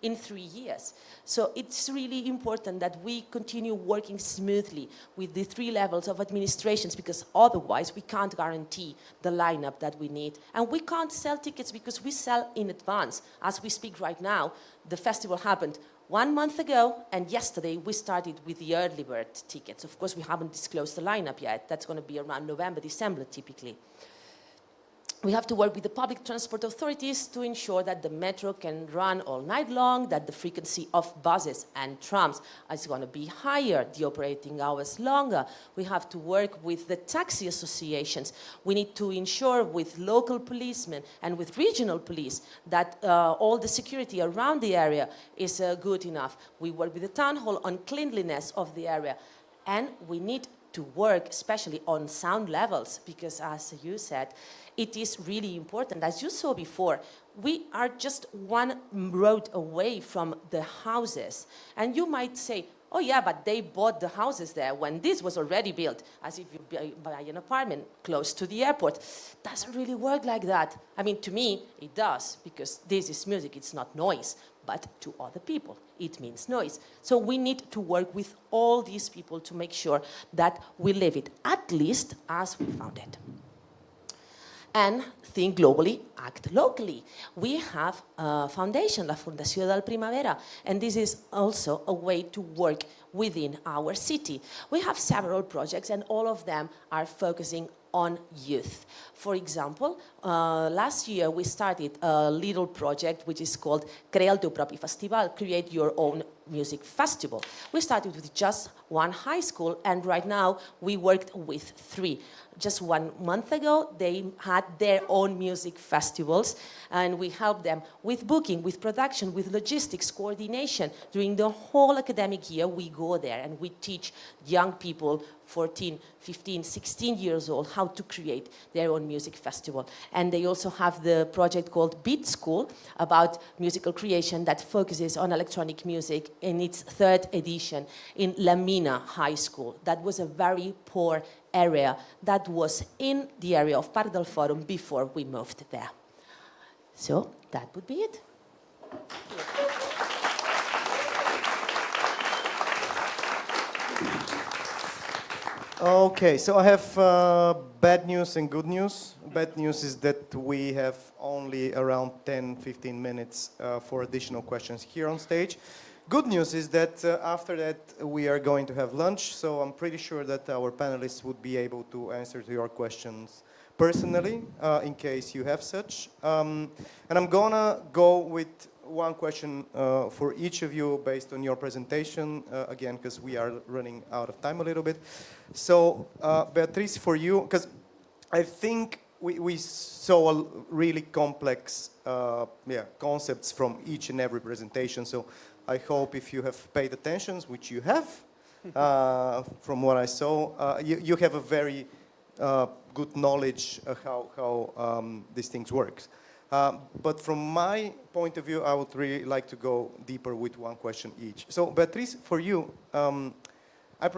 in 3 years. So it's really important that we continue working smoothly with the 3 levels of administrations, because otherwise we can't guarantee the lineup that we need. And we can't sell tickets because we sell in advance. As we speak right now, the festival happened 1 month ago, and yesterday we started with the early bird tickets. Of course, we haven't disclosed the lineup yet. That's going to be around November, December, typically. We have to work with the public transport authorities to ensure that the metro can run all night long, that the frequency of buses and trams is going to be higher, the operating hours longer. We have to work with the taxi associations. We need to ensure with local policemen and with regional police that all the security around the area is good enough. We work with the town hall on cleanliness of the area. And we need to work especially on sound levels, because as you said, it is really important. As you saw before, we are just 1 road away from the houses. And you might say, oh yeah, but they bought the houses there when this was already built, as if you buy an apartment close to the airport. Doesn't really work like that. I mean, to me, it does, because this is music, it's not noise. But to other people, it means noise. So we need to work with all these people to make sure that we live it, at least as we found it. And think globally, act locally. We have a foundation, la Fundació del Primavera, and this is also a way to work within our city. We have several projects, and all of them are focusing on youth. For example, last year we started a little project which is called Crea el teu propi festival, create your own music festival. We started with just 1 high school, and right now we worked with 3. Just 1 month ago, they had their own music festivals, and we helped them with booking, with production, with logistics, coordination. During the whole academic year, we go there and we teach young people, 14, 15, 16 years old, how to create their own music festival. And they also have the project called Beat School, about musical creation that focuses on electronic music, in its 3rd edition in La Mina High School. That was a very poor area that was in the area of Parc del Fòrum before we moved there. So that would be it. Okay, so I have bad news and good news. Bad news is that we have only around 10-15 minutes for additional questions here on stage. Good news is that after that we are going to have lunch, so I'm pretty sure that our panelists would be able to answer to your questions personally, in case you have such. And I'm gonna go with 1 question for each of you based on your presentation, again, because we are running out of time a little bit. So, Beatriz, for you, because I think we saw a really complex concepts from each and every presentation, so I hope if you have paid attention, which you have, from what I saw, you have a very good knowledge of how these things work. But from my point of view, I would really like to go deeper with 1 question each. So, Beatriz, for you, I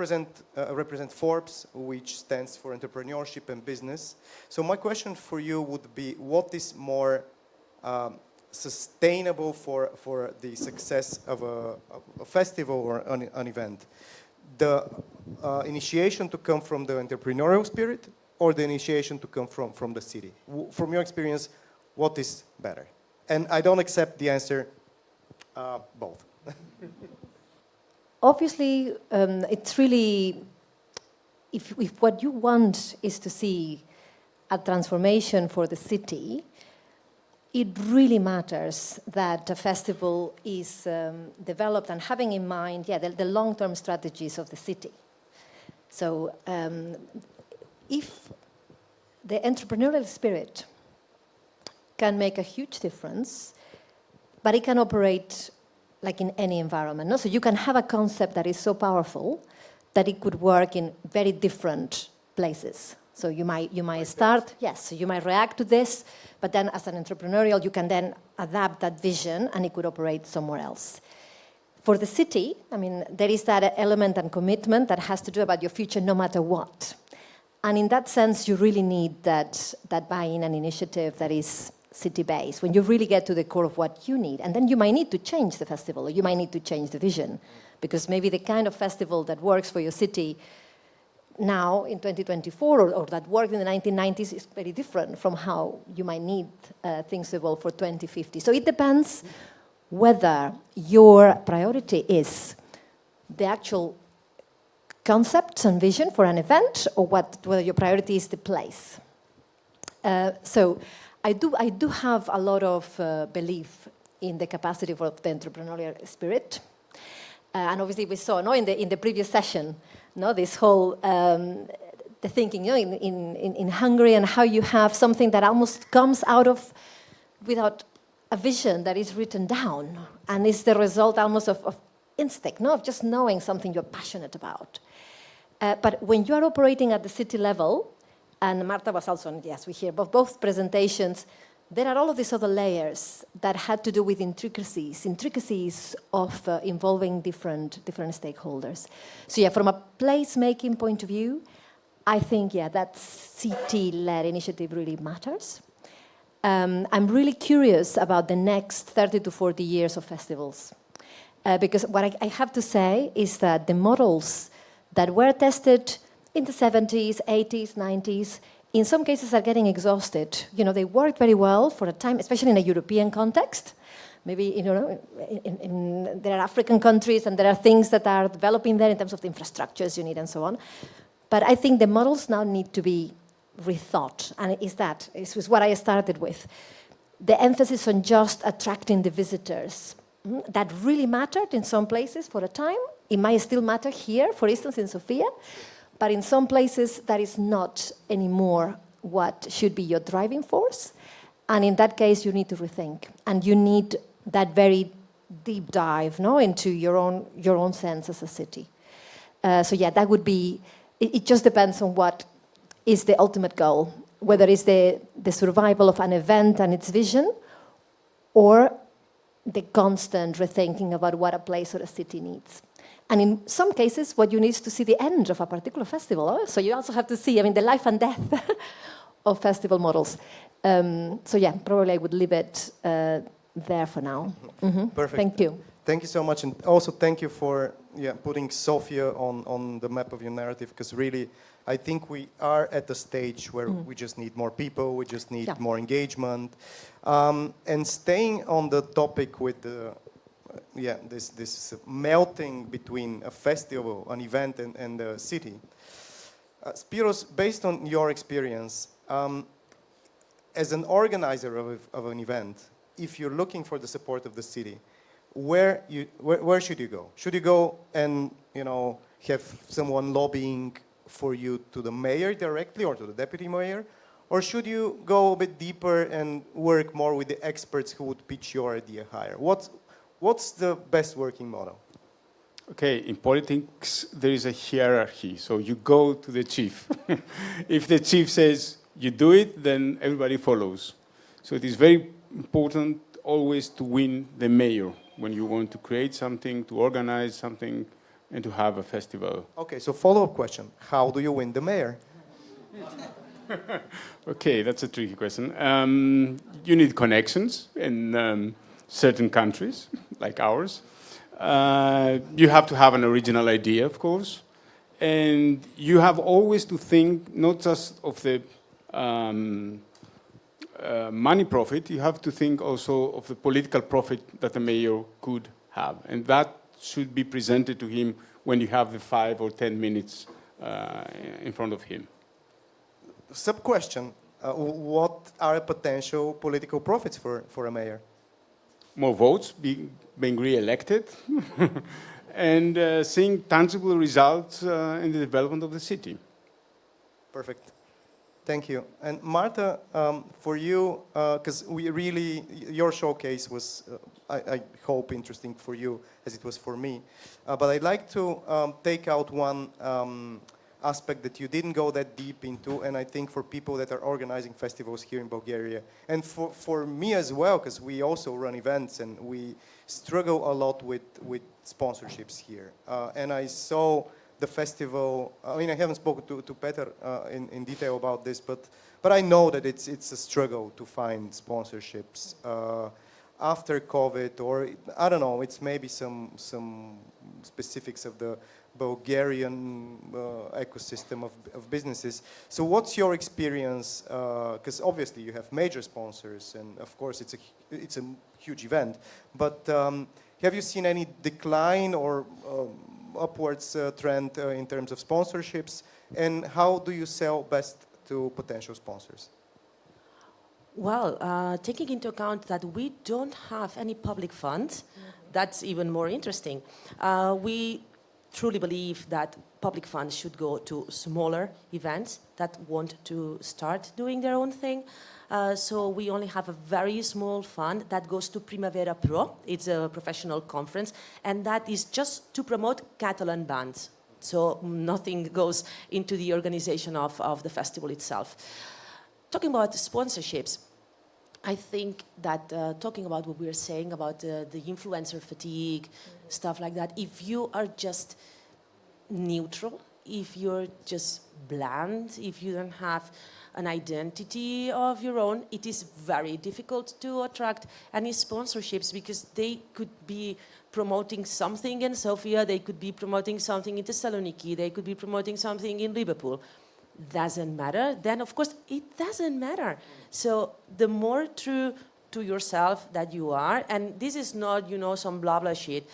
represent Forbes, which stands for entrepreneurship and business. So my question for you would be, what is more sustainable for the success of a festival or an event? The initiation to come from the entrepreneurial spirit or the initiation to come from the city? From your experience, what is better? And I don't accept the answer, both. Obviously, it's really, if what you want is to see a transformation for the city, it really matters that a festival is developed and having in mind, the long-term strategies of the city. So if the entrepreneurial spirit can make a huge difference, but it can operate like in any environment. No? So you can have a concept that is so powerful that it could work in very different places. So you might start, yes, so you might react to this, but then as an entrepreneurial, you can then adapt that vision and it could operate somewhere else. For the city, I mean, there is that element and commitment that has to do about your future no matter what. And in that sense, you really need that buy-in and initiative that is city-based, when you really get to the core of what you need. And then you might need to change the festival, or you might need to change the vision, because maybe the kind of festival that works for your city now in 2024 or that worked in the 1990s is very different from how you might need things to evolve for 2050. So it depends whether your priority is the actual concepts and vision for an event, or whether your priority is the place. So I do have a lot of belief in the capacity of the entrepreneurial spirit. And obviously we saw in the previous session, this whole the thinking in Hungary, and how you have something that almost comes out of without a vision that is written down, and is the result almost of instinct, of just knowing something you're passionate about. But when you are operating at the city level, and Marta was also, yes, we hear both presentations, there are all of these other layers that had to do with intricacies of involving different stakeholders. So from a place-making point of view, I think, that city-led initiative really matters. I'm really curious about the next 30 to 40 years of festivals. Because what I have to say is that the models that were tested in the 70s, 80s, 90s, in some cases are getting exhausted. They worked very well for a time, especially in a European context. Maybe, there are African countries and there are things that are developing there in terms of the infrastructures you need and so on. But I think the models now need to be rethought. And it was what I started with. The emphasis on just attracting the visitors. That really mattered in some places for a time. It might still matter here, for instance, in Sofia. But in some places, that is not anymore what should be your driving force. And in that case, you need to rethink. And you need that very deep dive into your own sense as a city. That would be, it just depends on what is the ultimate goal, whether it's the survival of an event and its vision, or the constant rethinking about what a place or a city needs. And in some cases, what you need is to see the end of a particular festival. So you also have to see, the life and death of festival models. Probably I would leave it there for now. Mm-hmm. Perfect. Thank you. Thank you so much. And also thank you for putting Sofia on the map of your narrative, because really, I think we are at the stage where we just need more people, we just need more engagement. And staying on the topic with this melting between a festival, an event, and the city. Spiros, based on your experience, as an organizer of an event, if you're looking for the support of the city, where should you go? Should you go and have someone lobbying for you to the mayor directly or to the deputy mayor? Or should you go a bit deeper and work more with the experts who would pitch your idea higher? What's the best working model? Okay, in politics, there is a hierarchy. So you go to the chief. If the chief says you do it, then everybody follows. So it is very important always to win the mayor when you want to create something, to organize something and to have a festival. Okay, so follow-up question. How do you win the mayor? Okay, that's a tricky question. You need connections in certain countries, like ours. You have to have an original idea, of course. And you have always to think not just of the money profit, you have to think also of the political profit that the mayor could have. And that should be presented to him when you have the 5 or 10 minutes in front of him. Sub-question, what are potential political profits for a mayor? More votes, being re-elected, and seeing tangible results in the development of the city. Perfect. Thank you. And Marta, for you, because your showcase was, I hope, interesting for you as it was for me. But I'd like to take out one aspect that you didn't go that deep into, and I think for people that are organizing festivals here in Bulgaria, and for me as well, because we also run events and we struggle a lot with sponsorships here. And I saw the festival, I mean, I haven't spoken to Peter in detail about this, but I know that it's a struggle to find sponsorships after COVID, or I don't know, it's maybe some specifics of the Bulgarian ecosystem of businesses. So what's your experience, because obviously you have major sponsors and of course it's a huge event, but have you seen any decline or upwards trend in terms of sponsorships, and how do you sell best to potential sponsors? Well, taking into account that we don't have any public funds, that's even more interesting. We truly believe that public funds should go to smaller events that want to start doing their own thing. So we only have a very small fund that goes to Primavera Pro. It's a professional conference, and that is just to promote Catalan bands. So nothing goes into the organization of the festival itself. Talking about sponsorships, I think that talking about what we were saying about the influencer fatigue, stuff like that, if you are just neutral, if you're just bland, if you don't have an identity of your own, it is very difficult to attract any sponsorships, because they could be promoting something in Sofia, they could be promoting something in Thessaloniki, they could be promoting something in Liverpool. Doesn't matter, then of course it doesn't matter. So the more true to yourself that you are, and this is not, some blah blah shit,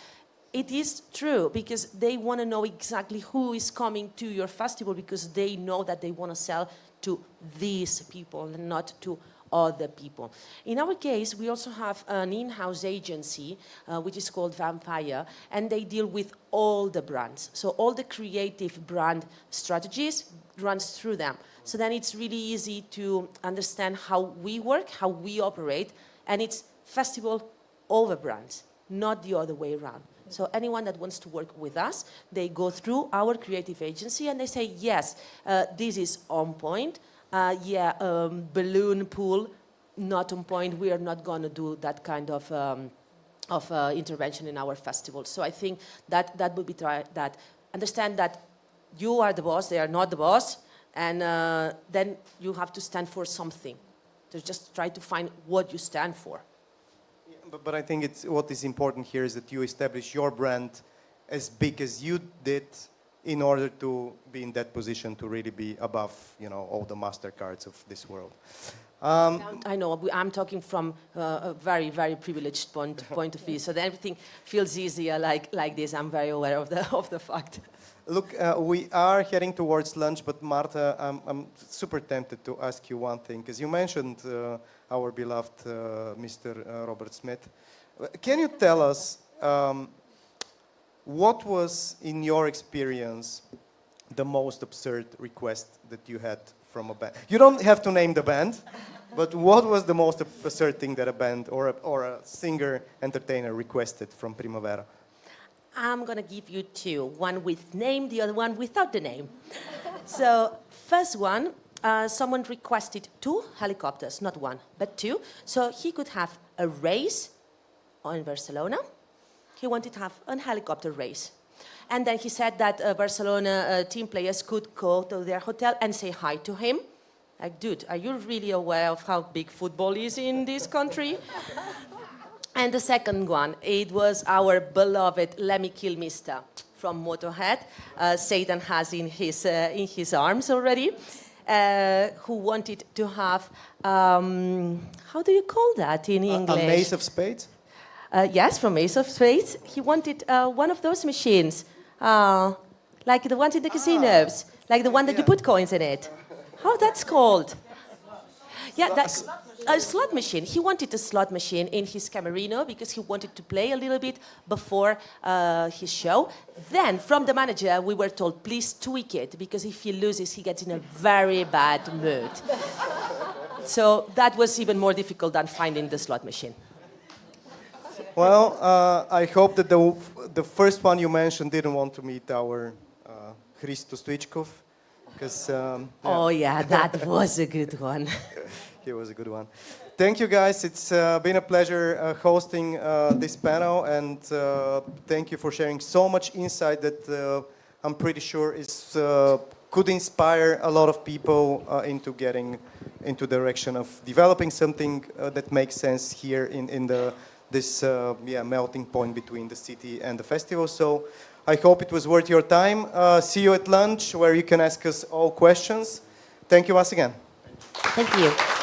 it is true, because they want to know exactly who is coming to your festival, because they know that they want to sell to these people and not to other people. In our case, we also have an in-house agency, which is called Vampire, and they deal with all the brands. So all the creative brand strategies runs through them. So then it's really easy to understand how we work, how we operate, and it's festival over brands, not the other way around. So anyone that wants to work with us, they go through our creative agency and they say, yes, this is on point. Balloon pool, not on point. We are not going to do that kind of intervention in our festival. So I think that would be that. Understand that you are the boss, they are not the boss, and then you have to stand for something. So just try to find what you stand for. But I think what is important here is that you establish your brand as big as you did in order to be in that position to really be above, all the MasterCards of this world. I know, I'm talking from a very, very privileged point of view, so that everything feels easier like this. I'm very aware of the fact. Look, we are heading towards lunch, but Marta, I'm super tempted to ask you one thing, because you mentioned our beloved Mr. Robert Smith. Can you tell us what was, in your experience, the most absurd request that you had from a band? You don't have to name the band, but what was the most absurd thing that a band or a singer, entertainer requested from Primavera? I'm going to give you two, one with name, the other one without the name. So first one, someone requested 2 helicopters, not 1, but 2. So he could have a race in Barcelona. He wanted to have a helicopter race. And then he said that Barcelona team players could go to their hotel and say hi to him. Like, dude, are you really aware of how big football is in this country? And the second one, it was our beloved Lemmy Kilmister from Motorhead. Satan has in his arms already. Who wanted to have, how do you call that in English? An ace of spades? Yes, from Ace of Spades. He wanted one of those machines, like the ones in the casinos, like the one that you put coins in it. How that's called? Yeah, that's a slot machine. He wanted a slot machine in his Camerino because he wanted to play a little bit before his show. Then, from the manager, we were told, please tweak it, because if he loses, he gets in a very bad mood. So that was even more difficult than finding the slot machine. Well, I hope that the first one you mentioned didn't want to meet our Hristo Stoichkov, because Oh yeah, that was a good one. he was a good one. Thank you, guys. It's been a pleasure hosting this panel, and thank you for sharing so much insight that I'm pretty sure could inspire a lot of people into getting into the direction of developing something that makes sense here in this melting point between the city and the festival. So I hope it was worth your time. See you at lunch, where you can ask us all questions. Thank you once again. Thank you.